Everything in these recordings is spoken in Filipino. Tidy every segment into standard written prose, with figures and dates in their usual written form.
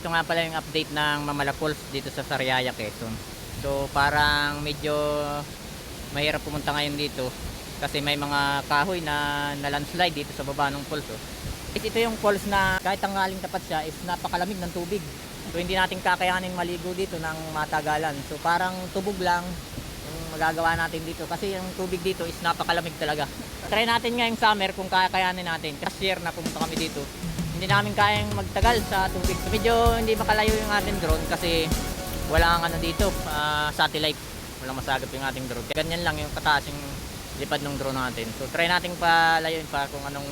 Ito nga pala yung update ng Mamala Falls dito sa Sariaya, Quezon. So parang medyo mahirap pumunta ngayon dito kasi may mga kahoy na landslide dito sa baba ng falls. Oh. Ito yung falls na kahit tanghaling tapat siya is napakalamig ng tubig. So hindi natin kakayanin maligo dito ng matagalan. So parang tubog lang yung magagawa natin dito kasi yung tubig dito is napakalamig talaga. Try natin ngayong summer kung kakayanin natin. Last year na pumunta kami dito, hindi namin kayang magtagal sa tubig. So, medyo hindi makalayo yung ating drone kasi walang ano dito, satellite. Walang masagap yung ating drone. Ganyan lang yung kataas yung lipad ng drone natin. So try natin palayuin pa kung anong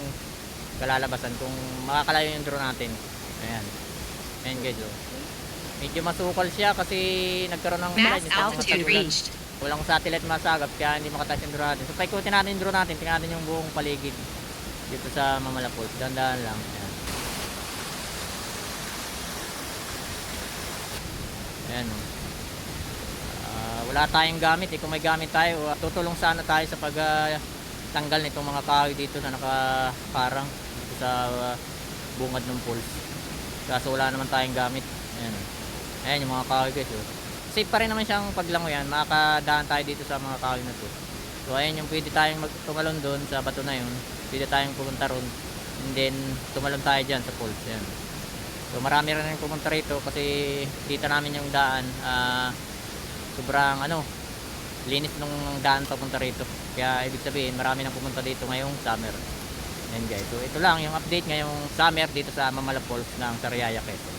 kalalabasan, kung makakalayo yung drone natin. Ayan. Ayan guys. Oh. Medyo masukal siya kasi nagkaroon ng Mass altitude reached. walang satellite masagap kaya hindi makatouch yung drone natin. So paikutin natin yung drone natin, tingnan natin yung buong paligid dito sa Mamala Falls. Dahan-dahan lang. Ayan. Ayan. Wala tayong gamit. Kung may gamit tayo, tutulong sana tayo sa pag tanggal nitong mga kahoy dito na nakaparang dito sa bungad ng falls. Kaso wala naman tayong gamit. Ayan. Ayan yung mga kahoy guys. Oh. Safe pa rin naman siyang paglango yan. Makakadaan tayo dito sa mga kahoy na to. So ayan yung pwede tayong tumalon doon sa bato na yun. Pwede tayong pumunta ron. And then tumalon tayo dyan sa falls. Ayan. So marami rin yung pumunta rito kasi kita namin yung daan. Sobrang linis nung daan papunta rito. Kaya ibig sabihin marami nang pumunta dito ngayong summer. Ayan guys. So ito lang yung update ngayong summer dito sa Mamala Falls ng Sariaya, Quezon.